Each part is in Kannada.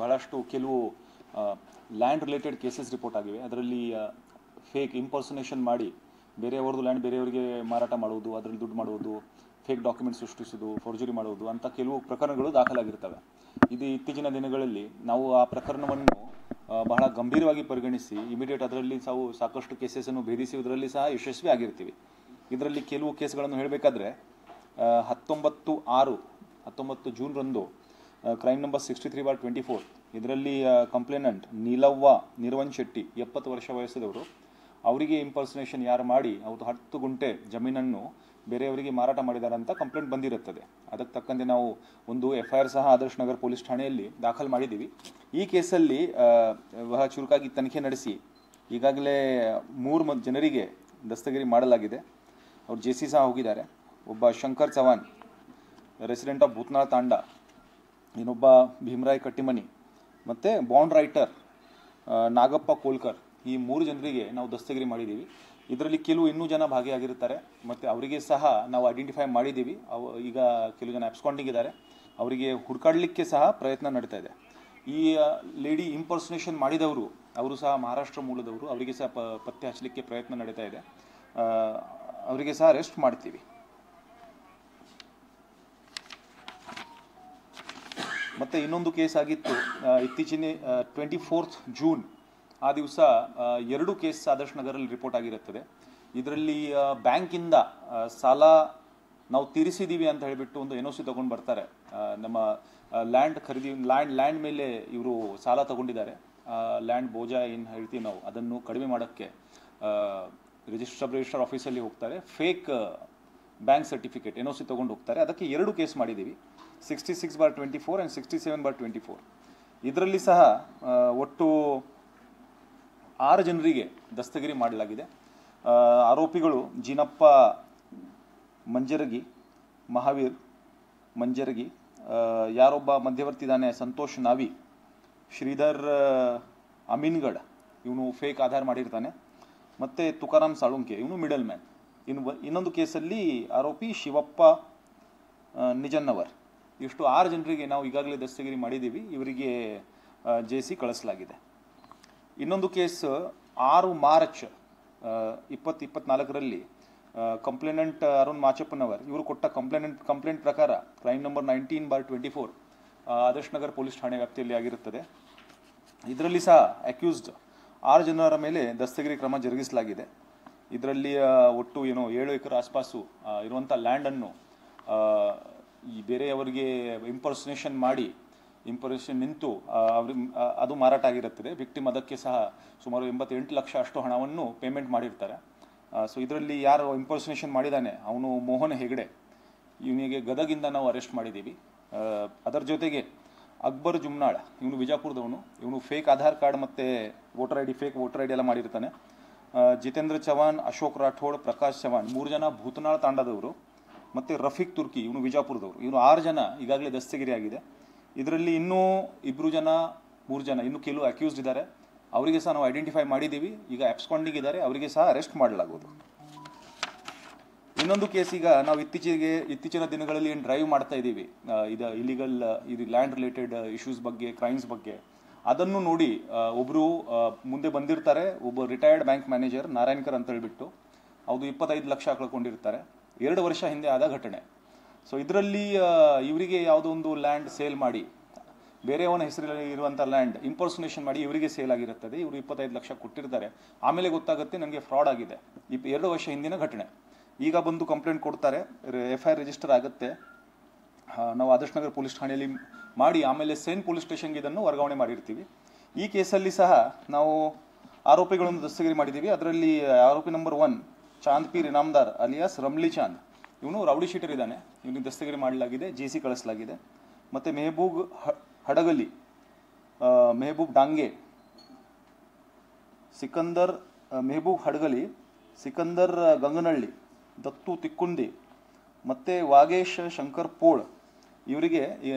ಬಹಳಷ್ಟು ಕೆಲವು ಲ್ಯಾಂಡ್ ರಿಲೇಟೆಡ್ ಕೇಸಸ್ ರಿಪೋರ್ಟ್ ಆಗಿವೆ. ಅದರಲ್ಲಿ ಫೇಕ್ ಇಂಪರ್ಸನೇಷನ್ ಮಾಡಿ ಬೇರೆಯವ್ರದ್ದು ಲ್ಯಾಂಡ್ ಬೇರೆಯವರಿಗೆ ಮಾರಾಟ ಮಾಡುವುದು, ಅದರಲ್ಲಿ ದುಡ್ಡು ಮಾಡುವುದು, ಫೇಕ್ ಡಾಕ್ಯುಮೆಂಟ್ ಸೃಷ್ಟಿಸುವುದು, ಫೋರ್ಜರಿ ಮಾಡುವುದು ಅಂತ ಕೆಲವು ಪ್ರಕರಣಗಳು ದಾಖಲಾಗಿರ್ತವೆ. ಇದು ಇತ್ತೀಚಿನ ದಿನಗಳಲ್ಲಿ ನಾವು ಆ ಪ್ರಕರಣವನ್ನು ಬಹಳ ಗಂಭೀರವಾಗಿ ಪರಿಗಣಿಸಿ ಇಮಿಡಿಯೇಟ್ ಅದರಲ್ಲಿ ಸಾಕಷ್ಟು ಕೇಸಸನ್ನು ಭೇದಿಸುವುದರಲ್ಲಿ ಸಹ ಯಶಸ್ವಿ ಆಗಿರ್ತೀವಿ. ಇದರಲ್ಲಿ ಕೆಲವು ಕೇಸ್ಗಳನ್ನು ಹೇಳಬೇಕಾದ್ರೆ 19 ಜೂನ್ರಂದು ಕ್ರೈಮ್ ನಂಬರ್ 63/24 ಇದರಲ್ಲಿ ಕಂಪ್ಲೇನೆಂಟ್ ನೀಲವ್ವ ನಿರ್ವನ್ ಶೆಟ್ಟಿ 70 ವರ್ಷ ವಯಸ್ಸದವರು, ಅವರಿಗೆ ಇಂಪರ್ಸನೇಷನ್ ಯಾರು ಮಾಡಿ ಅವರು 10 ಗುಂಟೆ ಜಮೀನನ್ನು ಬೇರೆಯವರಿಗೆ ಮಾರಾಟ ಮಾಡಿದ್ದಾರೆ ಅಂತ ಕಂಪ್ಲೇಂಟ್ ಬಂದಿರುತ್ತದೆ. ಅದಕ್ಕೆ ತಕ್ಕಂತೆ ನಾವು ಒಂದು FIR ಸಹ ಆದರ್ಶ್ ನಗರ್ ಪೊಲೀಸ್ ಠಾಣೆಯಲ್ಲಿ ದಾಖಲು ಮಾಡಿದ್ದೀವಿ. ಈ ಕೇಸಲ್ಲಿ ಬಹಳ ಚುರುಕಾಗಿ ತನಿಖೆ ನಡೆಸಿ ಈಗಾಗಲೇ 3 ಜನರಿಗೆ ದಸ್ತಗಿರಿ ಮಾಡಲಾಗಿದೆ. ಅವರು JC ಸಹ ಹೋಗಿದ್ದಾರೆ. ಒಬ್ಬ ಶಂಕರ್ ಚವಾನ್ ರೆಸಿಡೆಂಟ್ ಆಫ್ ಭೂತ್ನಾಳ್ ತಾಂಡ, ಇನ್ನೊಬ್ಬ ಭೀಮರಾಯ್ ಕಟ್ಟಿಮನಿ ಮತ್ತು ಬಾಂಡ್ ರೈಟರ್ ನಾಗಪ್ಪ ಕೋಲ್ಕರ್, ಈ 3 ಜನರಿಗೆ ನಾವು ದಸ್ತಗಿರಿ ಮಾಡಿದ್ದೀವಿ. ಇದರಲ್ಲಿ ಕೆಲವು ಇನ್ನೂ ಜನ ಭಾಗಿಯಾಗಿರ್ತಾರೆ ಮತ್ತು ಅವರಿಗೆ ಸಹ ನಾವು ಐಡೆಂಟಿಫೈ ಮಾಡಿದ್ದೀವಿ. ಈಗ ಕೆಲವು ಜನ ಅಬ್ಸ್ಕಾಂಡಿಂಗ್ ಇದ್ದಾರೆ, ಅವರಿಗೆ ಹುಡುಕಾಡಲಿಕ್ಕೆ ಸಹ ಪ್ರಯತ್ನ ನಡೀತಾ ಇದೆ. ಈ ಲೇಡಿ ಇಂಪರ್ಸನೇಷನ್ ಮಾಡಿದವರು ಅವರು ಸಹ ಮಹಾರಾಷ್ಟ್ರ ಮೂಲದವರು, ಅವರಿಗೆ ಸಹ ಪತ್ತೆ ಹಚ್ಚಲಿಕ್ಕೆ ಪ್ರಯತ್ನ ನಡೀತಾ ಇದೆ. ಅವರಿಗೆ ಸಹ ಅರೆಸ್ಟ್ ಮಾಡ್ತೀವಿ. ಮತ್ತು ಇನ್ನೊಂದು ಕೇಸ್ ಆಗಿತ್ತು ಇತ್ತೀಚಿನ 24 ಜೂನ್, ಆ ದಿವಸ 2 ಕೇಸ್ ಆದರ್ಶ್ ನಗರಲ್ಲಿ ರಿಪೋರ್ಟ್ ಆಗಿರುತ್ತದೆ. ಇದರಲ್ಲಿ ಬ್ಯಾಂಕಿಂದ ಸಾಲ ನಾವು ತೀರಿಸಿದ್ದೀವಿ ಅಂತ ಹೇಳಿಬಿಟ್ಟು ಒಂದು NOC ತೊಗೊಂಡು ಬರ್ತಾರೆ. ನಮ್ಮ ಲ್ಯಾಂಡ್ ಖರೀದಿ ಲ್ಯಾಂಡ್ ಮೇಲೆ ಇವರು ಸಾಲ ತಗೊಂಡಿದ್ದಾರೆ. ಲ್ಯಾಂಡ್ ಬೋಜಾ ಏನು ಹೇಳ್ತೀವಿ ನಾವು, ಅದನ್ನು ಕಡಿಮೆ ಮಾಡೋಕ್ಕೆ ಸಬ್ ರಿಜಿಸ್ಟರ್ ಆಫೀಸಲ್ಲಿ ಹೋಗ್ತಾರೆ, ಫೇಕ್ ಬ್ಯಾಂಕ್ ಸರ್ಟಿಫಿಕೇಟ್ NOC ತೊಗೊಂಡು ಹೋಗ್ತಾರೆ. ಅದಕ್ಕೆ 2 ಕೇಸ್ ಮಾಡಿದ್ದೀವಿ, 66/24 ಆ್ಯಂಡ್ 67/24. ಇದರಲ್ಲಿ ಸಹ ಒಟ್ಟು 6 ಜನರಿಗೆ ದಸ್ತಗಿರಿ ಮಾಡಲಾಗಿದೆ. ಆರೋಪಿಗಳು ಜಿನಪ್ಪ ಮಂಜರಗಿ, ಮಹಾವೀರ್ ಮಂಜರಗಿ, ಯಾರೊಬ್ಬ ಮಧ್ಯವರ್ತಿ ಇದ್ದಾನೆ ಸಂತೋಷ್ ನಾವಿ, ಶ್ರೀಧರ್ ಅಮೀನ್ಗಢ ಇವನು ಫೇಕ್ ಆಧಾರ ಮಾಡಿರ್ತಾನೆ, ಮತ್ತು ತುಕಾರಾಮ್ ಸಾಳುಂಕೆ ಇವನು ಮಿಡಲ್ ಮ್ಯಾನ್. ಇನ್ನೊಂದು ಕೇಸಲ್ಲಿ ಆರೋಪಿ ಶಿವಪ್ಪ ನಿಜನ್ನವರ್. ಇಷ್ಟು 6 ಜನರಿಗೆ ನಾವು ಈಗಾಗಲೇ ದಸ್ತಗಿರಿ ಮಾಡಿದ್ದೀವಿ. ಇವರಿಗೆ JC ಕಳಿಸಲಾಗಿದೆ. ಇನ್ನೊಂದು ಕೇಸ್ 6 ಮಾರ್ಚ್ 2024ರಲ್ಲಿ ಕಂಪ್ಲೇನೆಂಟ್ ಅರುಣ್ ಮಾಚಪ್ಪನವರ್ ಇವರು ಕೊಟ್ಟ ಕಂಪ್ಲೇಂಟ್ ಪ್ರಕಾರ crime number 19/24 Adarsh Nagar police ಠಾಣೆ ವ್ಯಾಪ್ತಿಯಲ್ಲಿ ಆಗಿರುತ್ತದೆ. ಇದರಲ್ಲಿ ಸಹ ಅಕ್ಯೂಸ್ಡ್ 6 ಜನರ ಮೇಲೆ ದಸ್ತಗಿರಿ ಕ್ರಮ ಜರುಗಿಸಲಾಗಿದೆ. ಇದರಲ್ಲಿ ಒಟ್ಟು 7 ಎಕರೆ ಆಸ್ಪಾಸು ಇರುವಂಥ ಲ್ಯಾಂಡನ್ನು ಈ ಬೇರೆಯವರಿಗೆ ಇಂಪರ್ಸನೇಷನ್ ಮಾಡಿ ನಿಂತು ಅದು ಮಾರಾಟ ಆಗಿರುತ್ತದೆ. ವಿಕ್ಟಿಮ್ ಅದಕ್ಕೆ ಸಹ ಸುಮಾರು 88 ಲಕ್ಷ ಅಷ್ಟು ಹಣವನ್ನು ಪೇಮೆಂಟ್ ಮಾಡಿರ್ತಾರೆ. ಸೊ ಇದರಲ್ಲಿ ಯಾರು ಇಂಪರ್ಸನೇಷನ್ ಮಾಡಿದ್ದಾನೆ ಅವನು ಮೋಹನ್ ಹೆಗಡೆ, ಇವನಿಗೆ ಗದಗಿಂದ ನಾವು ಅರೆಸ್ಟ್ ಮಾಡಿದ್ದೀವಿ. ಅದರ ಜೊತೆಗೆ ಅಕ್ಬರ್ ಜುಮ್ನಾಳ್ ಇವನು ವಿಜಾಪುರದವನು, ಇವನು ಫೇಕ್ ಆಧಾರ್ ಕಾರ್ಡ್ ಮತ್ತು ಫೇಕ್ ವೋಟರ್ ಐ ಡಿ ಎಲ್ಲ ಮಾಡಿರ್ತಾನೆ. ಜಿತೇಂದ್ರ ಚವಾನ್, ಅಶೋಕ್ ರಾಠೋಡ್, ಪ್ರಕಾಶ್ ಚವಾನ್ 3 ಜನ ಭೂತನಾಳ್ ತಾಂಡದವರು, ಮತ್ತು ರಫೀಕ್ ತುರ್ಕಿ ಇವನು ವಿಜಾಪುರದವರು. ಇವನು 6 ಜನ ಈಗಾಗಲೇ ದಸ್ತಗಿರಿ ಆಗಿದೆ. ಇದರಲ್ಲಿ ಇನ್ನೂ 3 ಜನ ಇನ್ನೂ ಕೆಲವು ಅಕ್ಯೂಸ್ಡ್ ಇದ್ದಾರೆ, ಅವರಿಗೆ ಸಹ ನಾವು ಐಡೆಂಟಿಫೈ ಮಾಡಿದ್ದೀವಿ. ಈಗ ಅಬ್ಸ್ಕಾಂಡಿಂಗ್ ಇದ್ದಾರೆ, ಅವರಿಗೆ ಸಹ ಅರೆಸ್ಟ್ ಮಾಡಲಾಗುವುದು. ಇನ್ನೊಂದು ಕೇಸ್, ಈಗ ನಾವು ಇತ್ತೀಚಿನ ದಿನಗಳಲ್ಲಿ ಏನು ಡ್ರೈವ್ ಮಾಡ್ತಾ ಇದ್ದೀವಿ ಇದು ಇಲಿಗಲ್ ಇದು ಲ್ಯಾಂಡ್ ರಿಲೇಟೆಡ್ ಇಶ್ಯೂಸ್ ಬಗ್ಗೆ, ಕ್ರೈಮ್ಸ್ ಬಗ್ಗೆ, ಅದನ್ನು ನೋಡಿ ಒಬ್ಬರು ಮುಂದೆ ಬಂದಿರ್ತಾರೆ. ಒಬ್ಬ ರಿಟೈರ್ಡ್ ಬ್ಯಾಂಕ್ ಮ್ಯಾನೇಜರ್ ನಾರಾಯಣ್ಕರ್ ಅಂತ ಹೇಳಿಬಿಟ್ಟು ಅವರು 25 ಲಕ್ಷ ಕಳ್ಕೊಂಡಿರ್ತಾರೆ. 2 ವರ್ಷ ಹಿಂದೆ ಆದ ಘಟನೆ. ಸೊ ಇದರಲ್ಲಿ ಇವರಿಗೆ ಯಾವುದೋ ಒಂದು ಲ್ಯಾಂಡ್ ಸೇಲ್ ಮಾಡಿ, ಬೇರೆಯವನ ಹೆಸರಲ್ಲಿ ಇರುವಂಥ ಲ್ಯಾಂಡ್ ಇಂಪರ್ಸನೇಷನ್ ಮಾಡಿ ಇವರಿಗೆ ಸೇಲ್ ಆಗಿರುತ್ತದೆ. ಇವರು 25 ಲಕ್ಷ ಕೊಟ್ಟಿರ್ತಾರೆ. ಆಮೇಲೆ ಗೊತ್ತಾಗುತ್ತೆ ನನಗೆ ಫ್ರಾಡ್ ಆಗಿದೆ. 2 ವರ್ಷ ಹಿಂದಿನ ಘಟನೆ. ಈಗ ಬಂದು ಕಂಪ್ಲೇಂಟ್ ಕೊಡ್ತಾರೆ, FIR ರಿಜಿಸ್ಟರ್ ಆಗುತ್ತೆ. ನಾವು ಆದರ್ಶ್ ನಗರ್ ಪೊಲೀಸ್ ಠಾಣೆಯಲ್ಲಿ ಮಾಡಿ ಆಮೇಲೆ ಸೇನ್ ಪೊಲೀಸ್ ಸ್ಟೇಷನ್ಗೆ ಇದನ್ನು ವರ್ಗಾವಣೆ ಮಾಡಿರ್ತೀವಿ. ಈ ಕೇಸಲ್ಲಿ ಸಹ ನಾವು ಆರೋಪಿಗಳನ್ನು ದಸ್ತಗಿರಿ ಮಾಡಿದ್ದೀವಿ. ಅದರಲ್ಲಿ ಆರೋಪಿ ನಂಬರ್ 1 ಚಾಂದ್ ಪೀರ್ ಇನಾಮ್ದಾರ್ ಅಲಿಯಾಸ್ ರಮ್ಲಿ ಚಾಂದ್, ಇವನು ರೌಡಿ ಶೀಟರ್ ಇದ್ದಾನೆ, ಇವನಿಗೆ ದಸ್ತಗಿರಿ ಮಾಡಲಾಗಿದೆ, JC ಕಳಿಸಲಾಗಿದೆ. ಮತ್ತು ಮೆಹಬೂಬ್ ಹಡಗಲಿ, ಮೆಹಬೂಬ್ ಡಾಂಗೆ, ಮೆಹಬೂಬ್ ಹಡಗಲಿ, ಸಿಕಂದರ್ ಗಂಗನಹಳ್ಳಿ, ದತ್ತು ತಿಕ್ಕುಂದಿ ಮತ್ತು ವಾಗೇಶ್ ಶಂಕರ್ ಪೋಳ್ ಇವರಿಗೆ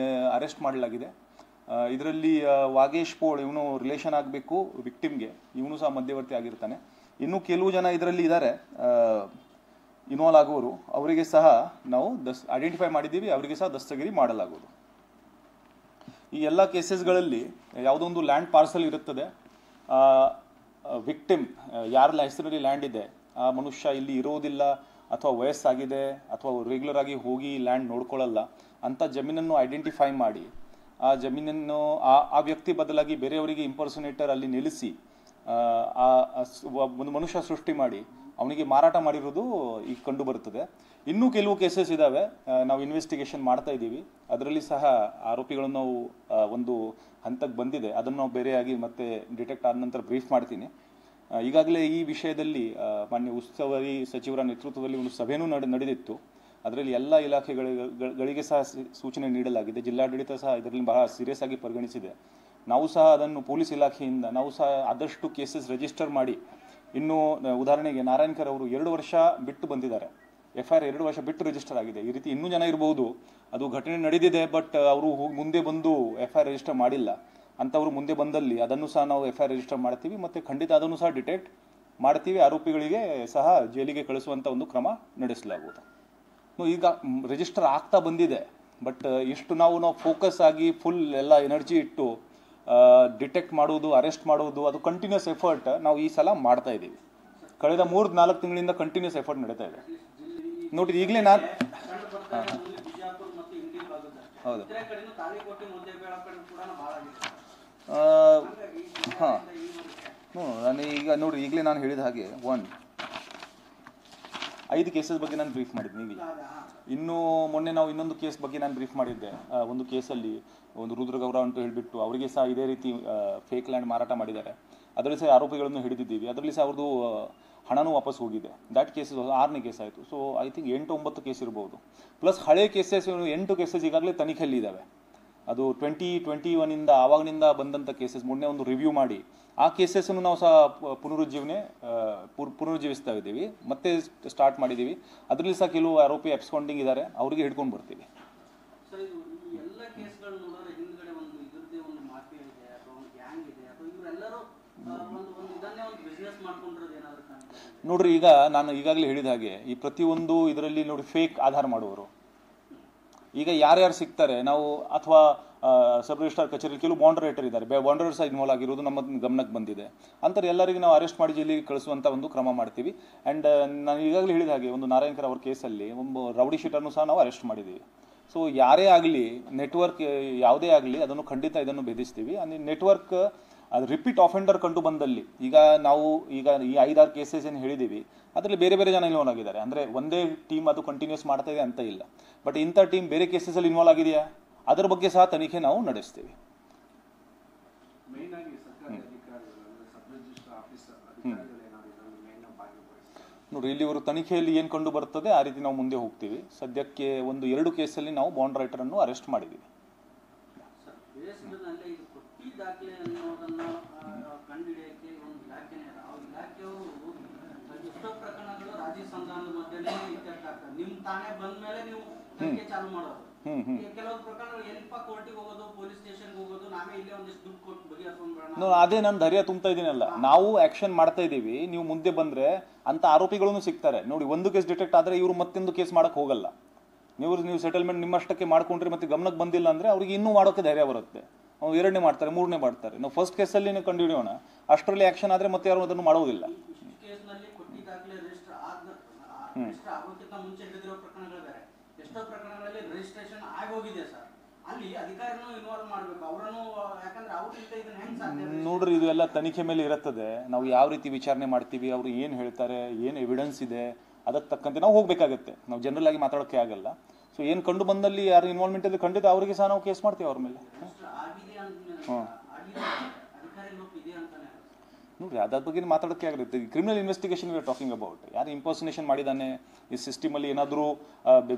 ಅರೆಸ್ಟ್ ಮಾಡಲಾಗಿದೆ. ಇದರಲ್ಲಿ ವಾಗೇಶ್ ಪೋಳ್ ಇವನು ರಿಲೇಷನ್ ಆಗಬೇಕು ವಿಕ್ಟಿಮ್ಗೆ, ಇವನು ಸಹ ಮಧ್ಯವರ್ತಿ ಆಗಿರ್ತಾನೆ. ಇನ್ನು ಕೆಲವು ಜನ ಇದರಲ್ಲಿ ಇದ್ದಾರೆ ಇನ್ವಾಲ್ವ್ ಆಗುವರು, ಅವರಿಗೆ ಸಹ ನಾವು ಐಡೆಂಟಿಫೈ ಮಾಡಿದ್ದೀವಿ, ಅವರಿಗೆ ಸಹ ದಸ್ತಗಿರಿ ಮಾಡಲಾಗುವುದು. ಈ ಎಲ್ಲ ಕೇಸಸ್ಗಳಲ್ಲಿ ಯಾವುದೋ ಒಂದು ಲ್ಯಾಂಡ್ ಪಾರ್ಸಲ್ ಇರುತ್ತದೆ, ವಿಕ್ಟಿಮ್ ಯಾರ ಹೆಸರಲ್ಲಿ ಲ್ಯಾಂಡ್ ಇದೆ ಆ ಮನುಷ್ಯ ಇಲ್ಲಿ ಇರೋದಿಲ್ಲ ಅಥವಾ ವಯಸ್ಸಾಗಿದೆ ಅಥವಾ ರೆಗ್ಯುಲರ್ ಆಗಿ ಹೋಗಿ ಲ್ಯಾಂಡ್ ನೋಡ್ಕೊಳ್ಳಲ್ಲ ಅಂತ ಜಮೀನನ್ನು ಐಡೆಂಟಿಫೈ ಮಾಡಿ ಆ ಜಮೀನನ್ನು ಆ ವ್ಯಕ್ತಿ ಬದಲಾಗಿ ಬೇರೆಯವರಿಗೆ ಇಂಪರ್ಸನೇಟರ್ ಅಲ್ಲಿ ನಿಲ್ಲಿಸಿ ಒಂದು ಮನುಷ್ಯ ಸೃಷ್ಟಿ ಮಾಡಿ ಅವನಿಗೆ ಮಾರಾಟ ಮಾಡಿರೋದು ಈಗ ಕಂಡು ಬರುತ್ತದೆ. ಇನ್ನೂ ಕೆಲವು ಕೇಸಸ್ ಇದ್ದಾವೆ, ನಾವು ಇನ್ವೆಸ್ಟಿಗೇಷನ್ ಮಾಡ್ತಾ ಇದ್ದೀವಿ, ಅದರಲ್ಲಿ ಸಹ ಆರೋಪಿಗಳನ್ನು ನಾವು ಒಂದು ಹಂತಕ್ಕೆ ಬಂದಿದೆ, ಅದನ್ನು ನಾವು ಬೇರೆಯಾಗಿ ಮತ್ತೆ ಡಿಟೆಕ್ಟ್ ಆದ ನಂತರ ಬ್ರೀಫ್ ಮಾಡ್ತೀನಿ. ಈಗಾಗಲೇ ಈ ವಿಷಯದಲ್ಲಿ ಮಾನ್ಯ ಉಸ್ತುವಾರಿ ಸಚಿವರ ನೇತೃತ್ವದಲ್ಲಿ ಒಂದು ಸಭೆಯೂ ನಡೆದಿತ್ತು. ಅದರಲ್ಲಿ ಎಲ್ಲ ಇಲಾಖೆಗಳಿಗೆ ಸಹ ಸೂಚನೆ ನೀಡಲಾಗಿದೆ. ಜಿಲ್ಲಾಡಳಿತ ಸಹ ಇದರಲ್ಲಿ ಬಹಳ ಸೀರಿಯಸ್ ಆಗಿ ಪರಿಗಣಿಸಿದೆ. ನಾವು ಸಹ ಅದನ್ನು ಪೊಲೀಸ್ ಇಲಾಖೆಯಿಂದ ನಾವು ಸಹ ಆದಷ್ಟು ಕೇಸಸ್ ರಿಜಿಸ್ಟರ್ ಮಾಡಿ, ಇನ್ನು ಉದಾಹರಣೆಗೆ ನಾರಾಯಣ್ಕರ್ ಅವರು 2 ವರ್ಷ ಬಿಟ್ಟು ಬಂದಿದ್ದಾರೆ, FIR 2 ವರ್ಷ ಬಿಟ್ಟು ರಿಜಿಸ್ಟರ್ ಆಗಿದೆ. ಈ ರೀತಿ ಇನ್ನೂ ಜನ ಇರಬಹುದು, ಅದು ಘಟನೆ ನಡೆದಿದೆ ಬಟ್ ಅವರು ಮುಂದೆ ಬಂದು FIR ರಿಜಿಸ್ಟರ್ ಮಾಡಿಲ್ಲ ಅಂಥವ್ರು ಮುಂದೆ ಬಂದಲ್ಲಿ ಅದನ್ನು ಸಹ ನಾವು FIR ರಿಜಿಸ್ಟರ್ ಮಾಡ್ತೀವಿ ಮತ್ತು ಖಂಡಿತ ಅದನ್ನು ಸಹ ಡಿಟೆಕ್ಟ್ ಮಾಡ್ತೀವಿ, ಆರೋಪಿಗಳಿಗೆ ಸಹ ಜೈಲಿಗೆ ಕಳಿಸುವಂಥ ಒಂದು ಕ್ರಮ ನಡೆಸಲಾಗುವುದು. ಈಗ ರಿಜಿಸ್ಟರ್ ಆಗ್ತಾ ಬಂದಿದೆ, ಬಟ್ ಇಷ್ಟು ನಾವು ಫೋಕಸ್ ಆಗಿ ಫುಲ್ ಎಲ್ಲ ಎನರ್ಜಿ ಇಟ್ಟು ಡಿಟೆಕ್ಟ್ ಮಾಡೋದು, ಅರೆಸ್ಟ್ ಮಾಡೋದು, ಅದು ಕಂಟಿನ್ಯೂಸ್ ಎಫರ್ಟ್ ನಾವು ಈ ಸಲ ಮಾಡ್ತಾ ಇದ್ದೀವಿ. ಕಳೆದ 3-4 ತಿಂಗಳಿಂದ ಕಂಟಿನ್ಯೂಸ್ ಎಫರ್ಟ್ ನಡೀತಾ ಇದೆ. ನೋಡಿ ಈಗಲೇ ನಾನು ಹೌದು ಹಾಂ ನಾನು ಈಗ ನೋಡಿರಿ ಈಗಲೇ ನಾನು ಹೇಳಿದ ಹಾಗೆ 5 ಕೇಸಸ್ ಬಗ್ಗೆ ನಾನು ಬ್ರೀಫ್ ಮಾಡಿದ್ದೀನಿ. ಈಗ ಇನ್ನು ಮೊನ್ನೆ ನಾವು ಇನ್ನೊಂದು ಕೇಸ್ ಬಗ್ಗೆ ನಾನು ಬ್ರೀಫ್ ಮಾಡಿದ್ದೆ. ಒಂದು ಕೇಸಲ್ಲಿ ಒಂದು ರುದ್ರಗೌಡ ಅಂತ ಹೇಳಿಬಿಟ್ಟು ಅವರಿಗೆ ಸಹ ಇದೇ ರೀತಿ ಫೇಕ್ ಲ್ಯಾಂಡ್ ಮಾರಾಟ ಮಾಡಿದ್ದಾರೆ. ಅದರಲ್ಲಿ ಸಹ ಆರೋಪಿಗಳನ್ನು ಹಿಡಿದಿದ್ದೀವಿ. ಅದರಲ್ಲಿ ಸಹ ಅವ್ರದ್ದು ಹಣನೂ ವಾಪಸ್ ಹೋಗಿದೆ. ದ್ಯಾಟ್ ಕೇಸಸ್ 6ನೇ ಕೇಸ್ ಆಯಿತು. ಸೊ ಐ ಥಿಂಕ್ 8-9 ಕೇಸ್ ಇರ್ಬೋದು. ಪ್ಲಸ್ ಹಳೆ ಕೇಸಸ್ 8 ಕೇಸಸ್ ಈಗಾಗಲೇ ತನಿಖೆಯಲ್ಲಿ ಇದ್ದಾವೆ. ಅದು 2021 ಆವಾಗನಿಂದ ಬಂದಂಥ ಕೇಸಸ್ ಮೊನ್ನೆ ಒಂದು ರಿವ್ಯೂ ಮಾಡಿ ಆ ಕೇಸಸ್ಸನ್ನು ನಾವು ಸಹ ಪುನರುಜ್ಜೀವಿಸ್ತಾ ಇದ್ದೀವಿ, ಮತ್ತೆ ಸ್ಟಾರ್ಟ್ ಮಾಡಿದ್ದೀವಿ. ಅದರಲ್ಲಿ ಸಹ ಕೆಲವು ಆರೋಪಿ ಅಬ್ಸ್ಕಾಂಡಿಂಗ್ ಇದ್ದಾರೆ, ಅವರಿಗೆ ಹಿಡ್ಕೊಂಡು ಬರ್ತೀವಿ. ನೋಡ್ರಿ, ಈಗ ನಾನು ಈಗಾಗಲೇ ಹೇಳಿದ ಹಾಗೆ ಈ ಪ್ರತಿಯೊಂದು ಇದರಲ್ಲಿ ನೋಡಿ ಫೇಕ್ ಆಧಾರ ಮಾಡುವವರು ಈಗ ಯಾರ್ಯಾರು ಸಿಗ್ತಾರೆ ನಾವು, ಅಥವಾ ಸಬ್ ರಿಜಿಸ್ಟ್ರಾರ್ ಕಚೇರಿ ಕೆಲವು ಬಾಂಡರೇಟರ್ ಇದ್ದಾರೆ, ಬಾಂಡರೇಟರ್ ಸಹ ಇನ್ವಾಲ್ವ್ ಆಗಿರೋದು ನಮ್ಮ ಗಮನಕ್ಕೆ ಬಂದಿದೆ. ಅಂತಾರೆ ಎಲ್ಲರಿಗೂ ನಾವು ಅರೆಸ್ಟ್ ಮಾಡಿ ಜೈಲಿಗೆ ಕಳಿಸುವಂಥ ಒಂದು ಕ್ರಮ ಮಾಡ್ತೀವಿ. ಆ್ಯಂಡ್ ನಾನು ಈಗಾಗಲೇ ಹೇಳಿದ ಹಾಗೆ ಒಂದು ನಾರಾಯಣ್ಕರ್ ಅವ್ರ ಕೇಸಲ್ಲಿ ಒಂದು ರೌಡಿ ಶೀಟರ್ನು ಸಹ ನಾವು ಅರೆಸ್ಟ್ ಮಾಡಿದ್ದೀವಿ. ಸೊ ಯಾರೇ ಆಗಲಿ, ನೆಟ್ವರ್ಕ್ ಯಾವುದೇ ಆಗಲಿ, ಅದನ್ನು ಖಂಡಿತ ಇದನ್ನು ಭೇದಿಸ್ತೀವಿ. ನೆಟ್ವರ್ಕ್ ಅದು ರಿಪೀಟ್ ಆಫೆಂಡರ್ ಕಂಡು ಬಂದಲ್ಲಿ ಈಗ ಈ 5-6 ಕೇಸಸ್ ಏನು ಹೇಳಿದ್ದೀವಿ, ಅದರಲ್ಲಿ ಬೇರೆ ಬೇರೆ ಜನ ಇನ್ವಾಲ್ವ್ ಆಗಿದ್ದಾರೆ. ಅಂದರೆ ಒಂದೇ ಟೀಮ್ ಅದು ಕಂಟಿನ್ಯೂಸ್ ಮಾಡ್ತಾ ಇದೆ ಅಂತ ಇಲ್ಲ, ಬಟ್ ಇಂಥ ಟೀಮ್ ಬೇರೆ ಕೇಸಸಲ್ಲಿ ಇನ್ವಾಲ್ವ್ ಆಗಿದೆಯಾ ಅದರ ಬಗ್ಗೆ ಸಹ ತನಿಖೆ ನಾವು ನಡೆಸ್ತೀವಿ. ನೋಡ್ರಿ, ಇಲ್ಲಿ ಇವರು ತನಿಖೆಯಲ್ಲಿ ಏನು ಕಂಡು ಬರ್ತದೆ ಆ ರೀತಿ ನಾವು ಮುಂದೆ ಹೋಗ್ತೀವಿ. ಸದ್ಯಕ್ಕೆ 1-2 ಕೇಸಲ್ಲಿ ನಾವು ಬಾಂಡ್ ರೈಟರನ್ನು ಅರೆಸ್ಟ್ ಮಾಡಿದ್ದೀವಿ. ಅದೇ ನಾನು ಧೈರ್ಯ ತುಂಬ್ತಾ ಇದ್ದೀನಲ್ಲ, ನಾವು ಆಕ್ಷನ್ ಮಾಡ್ತಾ ಇದ್ದೀವಿ. ನೀವು ಮುಂದೆ ಬಂದ್ರೆ ಅಂತ ಆರೋಪಿಗಳನ್ನು ಸಿಗ್ತಾರೆ. ನೋಡಿ, ಒಂದು ಕೇಸ್ ಡಿಟೆಕ್ಟ್ ಆದ್ರೆ ಇವರು ಮತ್ತೊಂದು ಕೇಸ್ ಮಾಡಕ್ ಹೋಗಲ್ಲ. ನೀವು ಸೆಟಲ್ಮೆಂಟ್ ನಿಮ್ಮಷ್ಟಕ್ಕೆ ಮಾಡ್ಕೊಂಡ್ರೆ ಮತ್ತೆ ಗಮನಕ್ಕೆ ಬಂದಿಲ್ಲ ಅಂದ್ರೆ ಅವ್ರಿಗೆ ಇನ್ನೂ ಮಾಡೋಕೆ ಧೈರ್ಯ ಬರುತ್ತೆ. ಅವ್ರು 2ನೇ ಮಾಡ್ತಾರೆ, 3ನೇ ಮಾಡ್ತಾರೆ. ನಾವು ಫಸ್ಟ್ ಕೇಸಲ್ಲಿ ಕಂಡು ಹಿಡಿಯೋಣ, ಅಷ್ಟರಲ್ಲಿ ಆಕ್ಷನ್ ಆದ್ರೆ ಮತ್ತೆ ಯಾರು ಅದನ್ನು ಮಾಡೋದಿಲ್ಲ. ನೋಡ್ರಿ, ಇದು ಎಲ್ಲ ತನಿಖೆ ಮೇಲೆ ಇರುತ್ತದೆ. ನಾವು ಯಾವ ರೀತಿ ವಿಚಾರಣೆ ಮಾಡ್ತೀವಿ, ಅವ್ರು ಏನು ಹೇಳ್ತಾರೆ, ಏನು ಎವಿಡೆನ್ಸ್ ಇದೆ, ಅದಕ್ಕೆ ತಕ್ಕಂತೆ ನಾವು ಹೋಗ್ಬೇಕಾಗತ್ತೆ. ನಾವು ಜನರಲ್ ಆಗಿ ಮಾತಾಡೋಕ್ಕೆ ಆಗಲ್ಲ. ಸೊ ಏನು ಕಂಡು ಬಂದಲ್ಲಿ ಯಾರು ಇನ್ವಾಲ್ವ್ಮೆಂಟ್ ಇದೆ ಖಂಡಿತ ಅವರಿಗೆ ಸಹ ನಾವು ಕೇಸ್ ಮಾಡ್ತೀವಿ ಅವ್ರ ಮೇಲೆ. ನೋಡ್ರಿ, ಅದ್ರ ಬಗ್ಗೆ ಮಾತಾಡೋಕ್ಕೆ ಆಗುತ್ತೆ. Criminal investigation we are talking about. ಯಾರು ಇಂಪರ್ಸನೇಷನ್ ಮಾಡಿದ್ದಾನೆ, ಈ ಸಿಸ್ಟಮಲ್ಲಿ ಏನಾದರೂ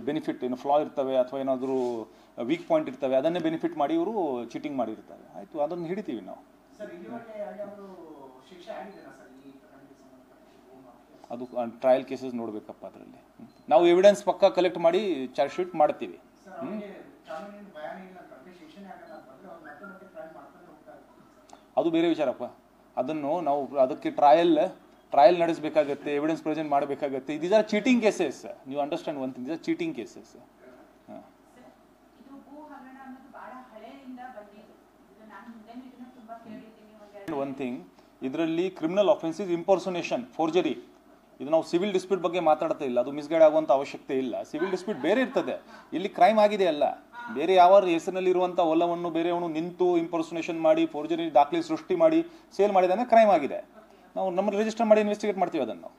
ಬೆನಿಫಿಟ್ ಏನು ಫ್ಲಾ ಇರ್ತವೆ ಅಥವಾ ಏನಾದರೂ ವೀಕ್ ಪಾಯಿಂಟ್ ಇರ್ತವೆ, ಅದನ್ನೇ ಬೆನಿಫಿಟ್ ಮಾಡಿ ಇವರು ಚೀಟಿಂಗ್ ಮಾಡಿರ್ತಾರೆ. ಆಯಿತು, ಅದನ್ನು ಹಿಡಿತೀವಿ ನಾವು. ಅದು ಟ್ರಯಲ್ ಕೇಸಸ್ ನೋಡಬೇಕಪ್ಪ. ಅದರಲ್ಲಿ ನಾವು ಎವಿಡೆನ್ಸ್ ಪಕ್ಕ ಕಲೆಕ್ಟ್ ಮಾಡಿ ಚಾರ್ಜ್ ಶೀಟ್ ಮಾಡ್ತೀವಿ. ಅದು ಬೇರೆ ವಿಚಾರಪ್ಪ. ಅದನ್ನು ನಾವು ಅದಕ್ಕೆ ಟ್ರಯಲ್ ಟ್ರಯಲ್ ನಡೆಸಬೇಕಾಗತ್ತೆ, ಎವಿಡೆನ್ಸ್ ಪ್ರೆಸೆಂಟ್ ಮಾಡಬೇಕಾಗತ್ತೆ. These are cheating cases. ನೀವು understand one thing, these are cheating cases. One thing, ಇದರಲ್ಲಿ ಕ್ರಿಮಿನಲ್ ಆಫೆನ್ಸಸ್ ಇಂಪರ್ಸೋನೇಷನ್, ಫೋರ್ಜರಿ. ಇದು ನಾವು ಸಿವಿಲ್ ಡಿಸ್ಪ್ಯೂಟ್ ಬಗ್ಗೆ ಮಾತಾಡ್ತಾ ಇಲ್ಲ, ಅದು ಮಿಸ್ಗೈಡ್ ಆಗುವಂಥ ಅವಶ್ಯಕತೆ ಇಲ್ಲ. ಸಿವಿಲ್ ಡಿಸ್ಪ್ಯೂಟ್ ಬೇರೆ ಇರ್ತದೆ, ಇಲ್ಲಿ ಕ್ರೈಮ್ ಆಗಿದೆ ಅಲ್ಲ. ಬೇರೆ ಯಾವ ಹೆಸರಿನಲ್ಲಿ ಇರುವಂಥ ಹೊಲವನ್ನು ಬೇರೆಯವನು ನಿಂತು ಇಂಪರ್ಸೋನೇಷನ್ ಮಾಡಿ ಫೋರ್ಜರಿ ದಾಖಲೆ ಸೃಷ್ಟಿ ಮಾಡಿ ಸೇಲ್ ಮಾಡಿದ್ರೆ ಕ್ರೈಮ್ ಆಗಿದೆ. ನಾವು ನಮ್ಮಲ್ಲಿ ರಿಜಿಸ್ಟರ್ ಮಾಡಿ ಇನ್ವೆಸ್ಟಿಗೇಟ್ ಮಾಡ್ತೀವಿ ಅದನ್ನು.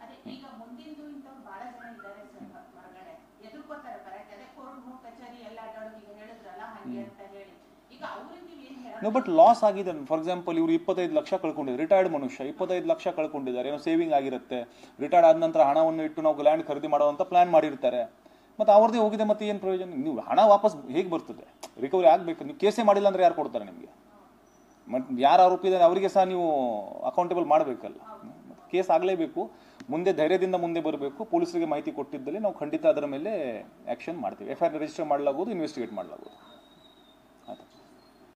ಬಟ್ ಲಾಸ್ ಆಗಿದೆ. ಫಾರ್ ಎಕ್ಸಾಂಪಲ್, ಇವರು 25 ಲಕ್ಷ ಕಳ್ಕೊಂಡಿದ್ದಾರೆ, ರಿಟೈರ್ಡ್ ಮನುಷ್ಯ 25 ಲಕ್ಷ ಕಳ್ಕೊಂಡಿದ್ದಾರೆ. ಏನೋ ಸೇವಿಂಗ್ ಆಗಿರುತ್ತೆ, ರಿಟೈರ್ಡ್ ಆದ ನಂತರ ಹಣವನ್ನು ಇಟ್ಟು ನಾವು ಲ್ಯಾಂಡ್ ಖರೀದಿ ಮಾಡುವಂಥ ಪ್ಲಾನ್ ಮಾಡಿರ್ತಾರೆ. ಮತ್ತು ಅವ್ರದ್ದೇ ಹೋಗಿದೆ, ಮತ್ತೆ ಏನು ಪ್ರಯೋಜನ? ನೀವು ಹಣ ವಾಪಸ್ ಹೇಗೆ ಬರ್ತದೆ? ರಿಕವರಿ ಆಗಬೇಕು. ನೀವು ಕೇಸೇ ಮಾಡಿಲ್ಲ ಅಂದರೆ ಯಾರು ಕೊಡ್ತಾರೆ ನಿಮಗೆ? ಮತ್ತು ಯಾರು ಆರೋಪಿ ಇದ್ದಾರೆ ಅವರಿಗೆ ಸಹ ನೀವು ಅಕೌಂಟೇಬಲ್ ಮಾಡಬೇಕಲ್ಲ. ಕೇಸ್ ಆಗಲೇಬೇಕು. ಮುಂದೆ ಧೈರ್ಯದಿಂದ ಮುಂದೆ ಬರಬೇಕು. ಪೊಲೀಸರಿಗೆ ಮಾಹಿತಿ ಕೊಟ್ಟಿದ್ದಲ್ಲಿ ನಾವು ಖಂಡಿತ ಅದರ ಮೇಲೆ ಆ್ಯಕ್ಷನ್ ಮಾಡ್ತೀವಿ. FIR ರಿಜಿಸ್ಟರ್ ಮಾಡಲಾಗುವುದು, ಇನ್ವೆಸ್ಟಿಗೇಟ್ ಮಾಡಲಾಗುವುದು.